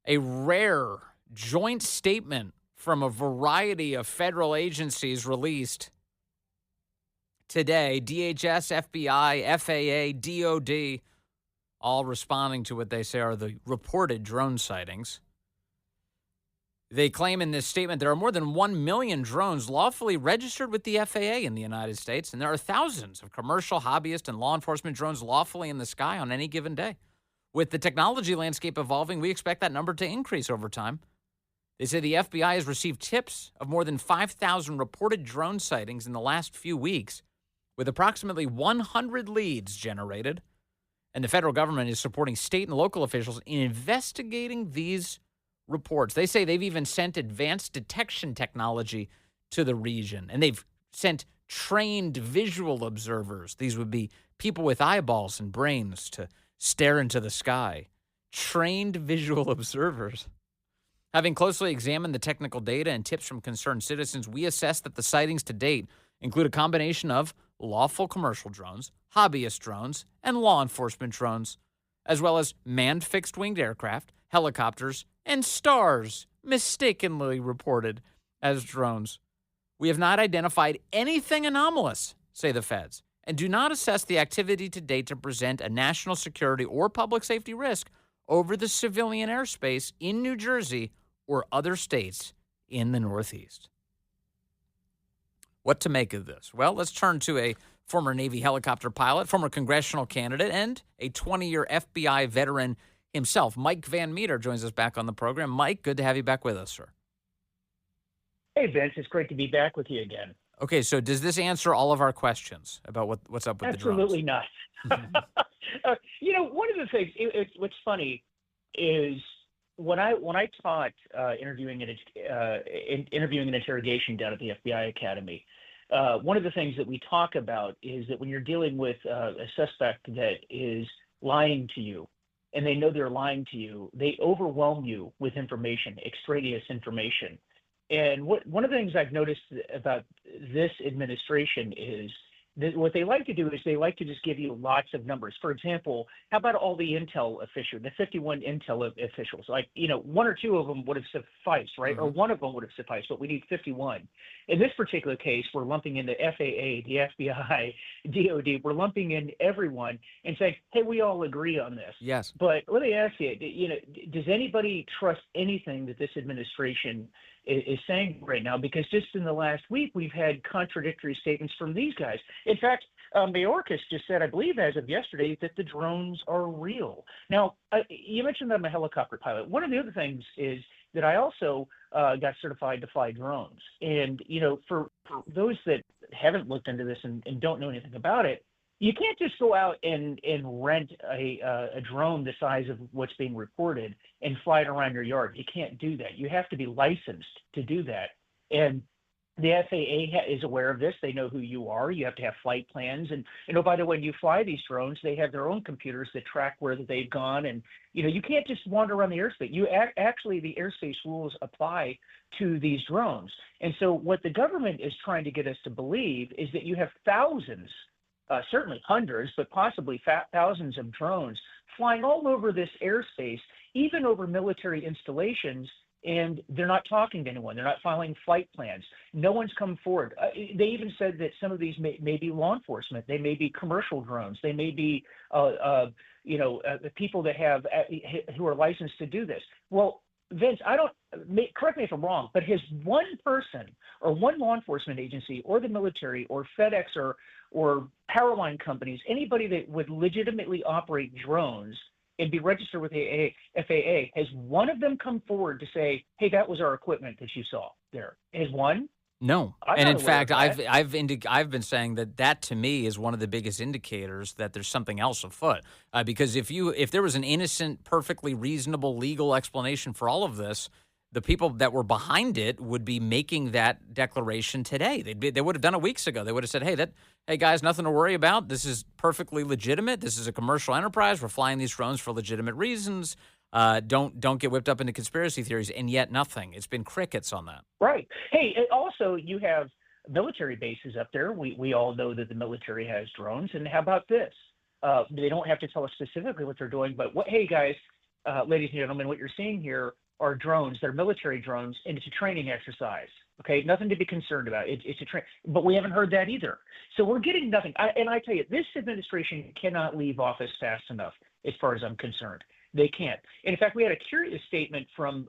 A rare joint statement from a variety of federal agencies released today. DHS, FBI, FAA, DOD, all responding to what they say are the reported drone sightings. They claim in this statement there are more than 1 million drones lawfully registered with the FAA in the United States, and there are thousands of commercial, hobbyist, and law enforcement drones lawfully in the sky on any given day. With the technology landscape evolving, we expect that number to increase over time. They say the FBI has received tips of more than 5,000 reported drone sightings in the last few weeks, with approximately 100 leads generated. And the federal government is supporting state and local officials in investigating these reports. They say they've even sent advanced detection technology to the region, and they've sent trained visual observers. These would be people with eyeballs and brains to stare into the sky. Trained visual observers. Having closely examined the technical data and tips from concerned citizens, we assess that the sightings to date include a combination of lawful commercial drones, hobbyist drones, and law enforcement drones, as well as manned fixed-winged aircraft, helicopters, and stars mistakenly reported as drones. We have not identified anything anomalous, say the feds, and do not assess the activity to date to present a national security or public safety risk over the civilian airspace in New Jersey or other states in the Northeast. What to make of this? Well, let's turn to a former Navy helicopter pilot, former congressional candidate, and a 20-year FBI veteran himself. Mike Van Meter joins us back on the program. Mike, good to have you back with us, sir. Hey, Vince. It's great to be back with you again. Okay, so does this answer all of our questions about what's up with the drones? Absolutely not. One of the things, what's funny is when I taught interviewing and interrogation down at the FBI Academy, one of the things that we talk about is that when you're dealing with a suspect that is lying to you, and they know they're lying to you, they overwhelm you with information, extraneous information. And one of the things I've noticed about this administration is that what they like to do is they like to just give you lots of numbers. For example, how about all the intel officials, the 51 intel officials? Like, one or two of them would have sufficed, right? Mm-hmm. Or one of them would have sufficed, but we need 51. In this particular case, we're lumping in the FAA, the FBI, DOD. We're lumping in everyone and saying, hey, we all agree on this. Yes. But let me ask you, does anybody trust anything that this administration is saying right now? Because just in the last week, we've had contradictory statements from these guys. In fact, Mayorkas just said, I believe as of yesterday, that the drones are real. Now, you mentioned that I'm a helicopter pilot. One of the other things is that I also got certified to fly drones. And, for those that haven't looked into this and don't know anything about it, you can't just go out and rent a drone the size of what's being reported and fly it around your yard. You can't do that. You have to be licensed to do that. And the FAA is aware of this. They know who you are. You have to have flight plans. And by the way, when you fly these drones, they have their own computers that track where they've gone. And, you can't just wander around the airspace. Actually, the airspace rules apply to these drones. And so what the government is trying to get us to believe is that you have thousands, certainly hundreds, but possibly thousands of drones flying all over this airspace, even over military installations, and they're not talking to anyone. They're not filing flight plans. No one's come forward. They even said that some of these may be law enforcement. They may be commercial drones. They may be, people that have who are licensed to do this. Well, Vince, correct me if I'm wrong, but has one person or one law enforcement agency or the military or FedEx or power line companies, anybody that would legitimately operate drones and be registered with the FAA, has one of them come forward to say, hey, that was our equipment that you saw there? Has one? No. I'm And not in aware fact, of that. I've been saying that to me is one of the biggest indicators that there's something else afoot. Because if there was an innocent, perfectly reasonable legal explanation for all of this, the people that were behind it would be making that declaration today. They would have done it weeks ago. They would have said, hey guys, nothing to worry about. This is perfectly legitimate. This is a commercial enterprise. We're flying these drones for legitimate reasons. Don't get whipped up into conspiracy theories. And yet nothing. It's been crickets on that. Right. Hey, and also you have military bases up there. We all know that the military has drones. And how about this? They don't have to tell us specifically what they're doing, but hey guys, ladies and gentlemen, what you're seeing here are drones. They're military drones, and it's a training exercise. Okay, nothing to be concerned about. It's a but we haven't heard that either. So we're getting nothing. And I tell you, this administration cannot leave office fast enough, as far as I'm concerned. They can't. And in fact, we had a curious statement from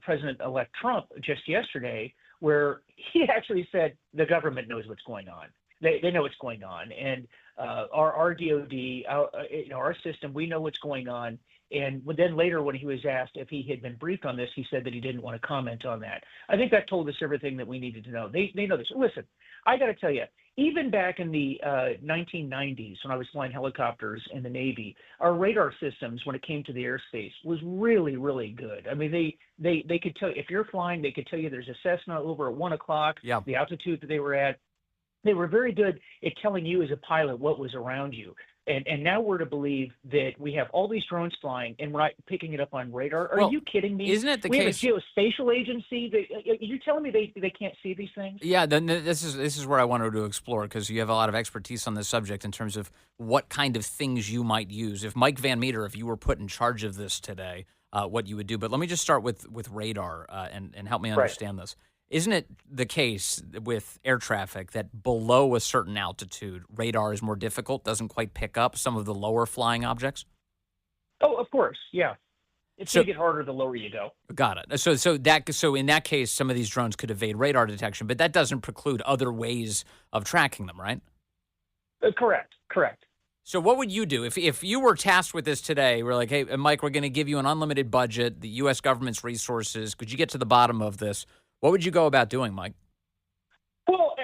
President-elect Trump just yesterday, where he actually said the government knows what's going on. They know what's going on, and our DOD, our system, we know what's going on. And then later, when he was asked if he had been briefed on this, he said that he didn't want to comment on that. I think that told us everything that we needed to know. They know this. Listen, I got to tell you, even back in the 1990s, when I was flying helicopters in the Navy, our radar systems, when it came to the airspace, was really, really good. I mean, they could tell you, if you're flying, they could tell you there's a Cessna over at 1 o'clock, Yeah. the altitude that they were at. They were very good at telling you as a pilot what was around you. And now we're to believe that we have all these drones flying and we're not picking it up on radar. Are you kidding me? Isn't it the we case? We have a geospatial agency. You're telling me they can't see these things? Yeah, then this is where I wanted to explore, because you have a lot of expertise on this subject in terms of what kind of things you might use. If Mike Van Meter, if you were put in charge of this today, what you would do. But let me just start with radar and help me understand this. Isn't it the case with air traffic that below a certain altitude, radar is more difficult, doesn't quite pick up some of the lower flying objects? Oh, of course, yeah. It's going to get harder the lower you go. Got it. So in that case, some of these drones could evade radar detection, but that doesn't preclude other ways of tracking them, right? Correct. So what would you do if you were tasked with this today? We're like, hey, Mike, we're going to give you an unlimited budget, the U.S. government's resources. Could you get to the bottom of this? What would you go about doing, Mike? Well,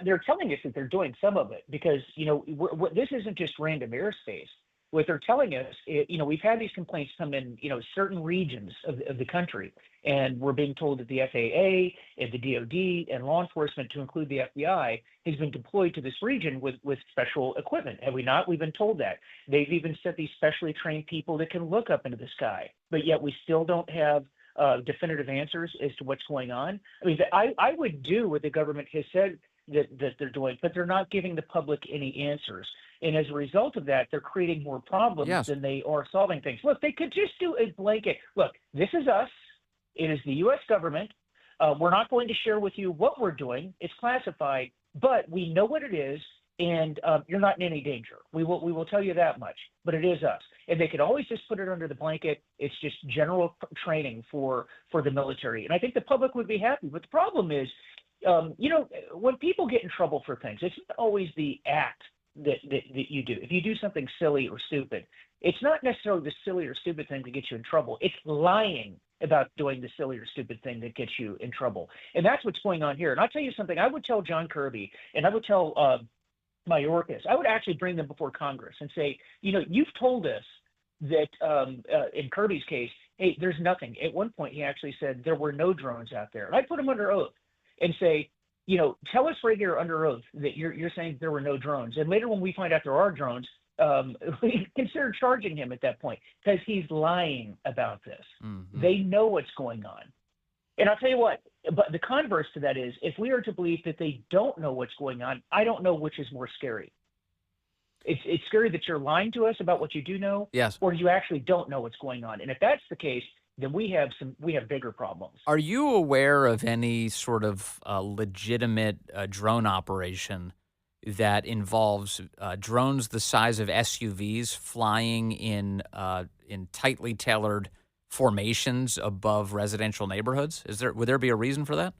they're telling us that they're doing some of it because, this isn't just random airspace. What they're telling us, we've had these complaints come in, certain regions of the country, and we're being told that the FAA and the DOD and law enforcement, to include the FBI, has been deployed to this region with special equipment. Have we not? We've been told that. They've even sent these specially trained people that can look up into the sky, but yet we still don't have definitive answers as to what's going on. I mean, I would do what the government has said that they're doing, but they're not giving the public any answers. And as a result of that, they're creating more problems than they are solving things. Look, they could just do a blanket. Look, this is us. It is the U.S. government. We're not going to share with you what we're doing. It's classified, but we know what it is, and you're not in any danger. We will tell you that much, but it is us. And they could always just put it under the blanket. It's just general training for the military. And I think the public would be happy. But the problem is, when people get in trouble for things, it's not always the act that you do. If you do something silly or stupid, it's not necessarily the silly or stupid thing that gets you in trouble. It's lying about doing the silly or stupid thing that gets you in trouble. And that's what's going on here. And I'll tell you something. I would tell John Kirby, and I would tell Mayorkas, I would actually bring them before Congress and say, you've told us that in Kirby's case, hey, there's nothing. At one point, he actually said there were no drones out there. And I put him under oath and say, tell us right here under oath that you're saying there were no drones. And later when we find out there are drones, we consider charging him at that point because he's lying about this. Mm-hmm. They know what's going on. And I'll tell you what, but the converse to that is, if we are to believe that they don't know what's going on, I don't know which is more scary. It's scary that you're lying to us about what you do know, or you actually don't know what's going on. And if that's the case, then we have bigger problems. Are you aware of any sort of legitimate drone operation that involves drones the size of SUVs flying in tightly tailored formations above residential neighborhoods? Would there be a reason for that?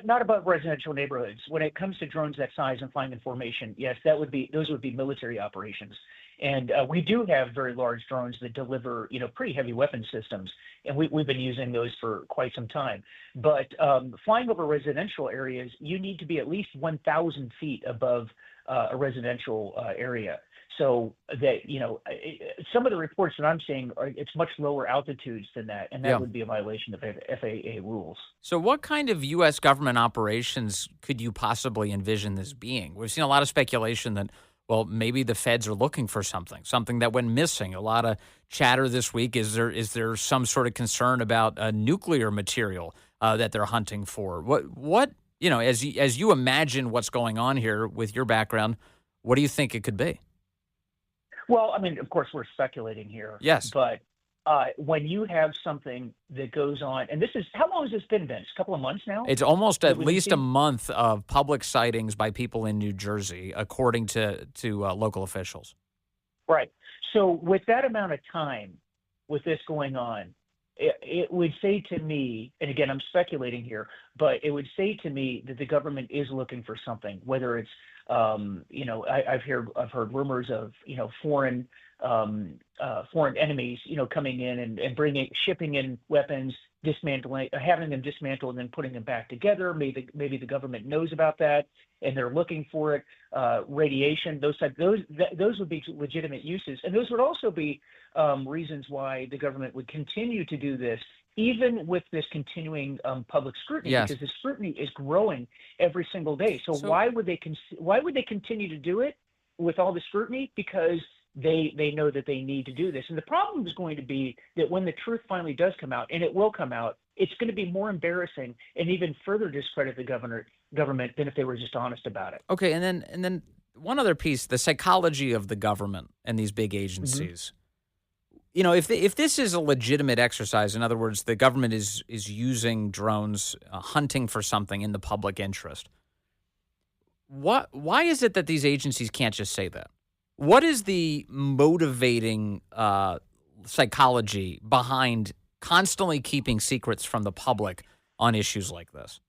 Not above residential neighborhoods. When it comes to drones that size and flying in formation, yes, those would be military operations. And we do have very large drones that deliver, pretty heavy weapon systems, and we've been using those for quite some time. But flying over residential areas, you need to be at least 1,000 feet above a residential area. So that, some of the reports that I'm seeing it's much lower altitudes than that, and that would be a violation of FAA rules. So what kind of U.S. government operations could you possibly envision this being? We've seen a lot of speculation that, well, maybe the feds are looking for something that went missing. A lot of chatter this week. Is there some sort of concern about nuclear material that they're hunting for? What as you imagine what's going on here with your background, what do you think it could be? Well, I mean, of course, we're speculating here. Yes. But when you have something that goes on, and this is, how long has this been, Vince? A couple of months now? It's almost That at we've been least a seeing? month of public sightings by people in New Jersey, according to local officials. Right. So with that amount of time, with this going on, it would say to me, and again, I'm speculating here, but it would say to me that the government is looking for something, whether it's, I've heard rumors of, foreign enemies, coming in and shipping in weapons, dismantling, having them dismantled and then putting them back together. Maybe the government knows about that and they're looking for it. Radiation, those would be legitimate uses, and those would also be reasons why the government would continue to do this, even with this continuing public scrutiny, Yes. because the scrutiny is growing every single day. So why would they continue to do it with all the scrutiny? Because they know that they need to do this. And the problem is going to be that when the truth finally does come out, and it will come out, it's going to be more embarrassing and even further discredit the government than if they were just honest about it. Okay, and then one other piece, the psychology of the government and these big Mm-hmm. agencies. If this is a legitimate exercise, in other words, the government is using drones, hunting for something in the public interest, why is it that these agencies can't just say that? What is the motivating psychology behind constantly keeping secrets from the public on issues like this?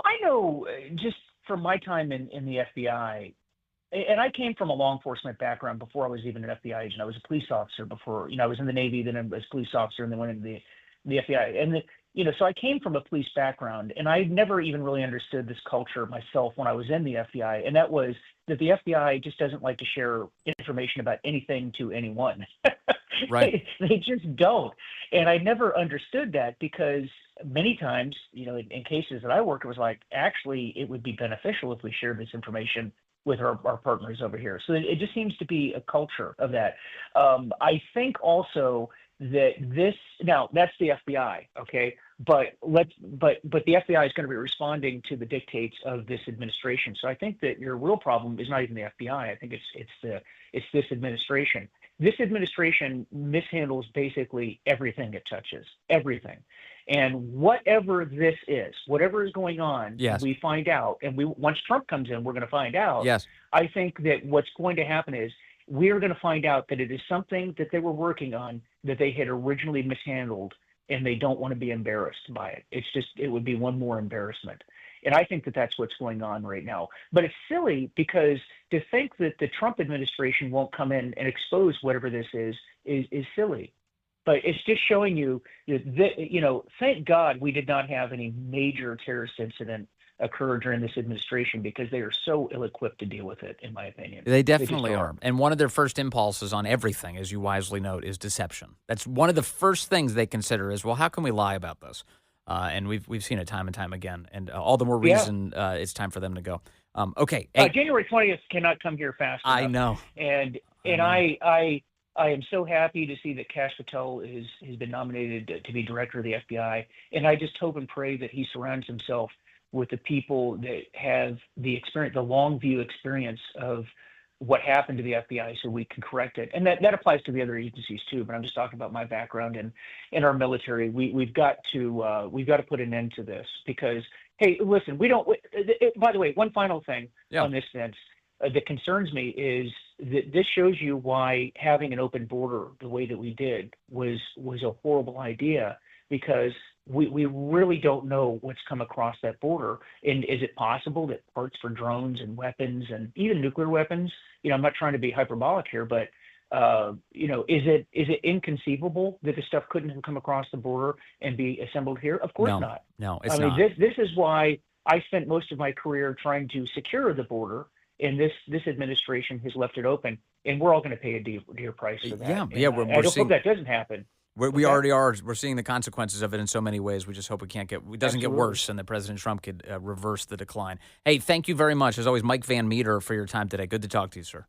I know, just from my time in the FBI, and I came from a law enforcement background before I was even an FBI agent. I was a police officer before. I was in the Navy, then I was a police officer, and then went into the FBI. And so I came from a police background, and I never even really understood this culture myself when I was in the FBI, and that was that the FBI just doesn't like to share information about anything to anyone. Right. They just don't. And I never understood that, because many times, in cases that I worked, it was like, actually, it would be beneficial if we shared this information with our partners over here. So it just seems to be a culture of that. I think also that now that's the FBI, okay? But the FBI is going to be responding to the dictates of this administration. So I think that your real problem is not even the FBI. I think it's this administration. This administration mishandles basically everything it touches, everything. And whatever this is, whatever is going on, Yes. we find out. And once Trump comes in, we're going to find out. Yes. I think that what's going to happen is we're going to find out that it is something that they were working on that they had originally mishandled, and they don't want to be embarrassed by it. It would be one more embarrassment. And I think that that's what's going on right now. But it's silly, because to think that the Trump administration won't come in and expose whatever this is silly. But it's just showing you that, thank God we did not have any major terrorist incident occur during this administration, because they are so ill-equipped to deal with it, in my opinion. They definitely are. And one of their first impulses on everything, as you wisely note, is deception. That's one of the first things they consider is, well, how can we lie about this? And we've seen it time and time again. And all the more reason it's time for them to go. Okay. Hey, January 20th cannot come here fast enough. I know. And I am so happy to see that Kash Patel has been nominated to be director of the FBI. And I just hope and pray that he surrounds himself with the people that have the experience, the long view experience of what happened to the FBI, so we can correct it. And that applies to the other agencies too, but I'm just talking about my background in our military. We've got to put an end to this, because, hey, listen, by the way, one final thing on this, Vince, that concerns me is that this shows you why having an open border the way that we did was a horrible idea, because we really don't know what's come across that border. And is it possible that parts for drones and weapons and even nuclear weapons, I'm not trying to be hyperbolic here, but, is it inconceivable that this stuff couldn't have come across the border and be assembled here? Of course not. No, it's not. This is why I spent most of my career trying to secure the border, and this administration has left it open, and we're all going to pay a dear price for that. Yeah. I hope that doesn't happen. We already are. We're seeing the consequences of it in so many ways. We just hope it doesn't get worse, and that President Trump could reverse the decline. Hey, thank you very much. As always, Mike Van Meter, for your time today. Good to talk to you, sir.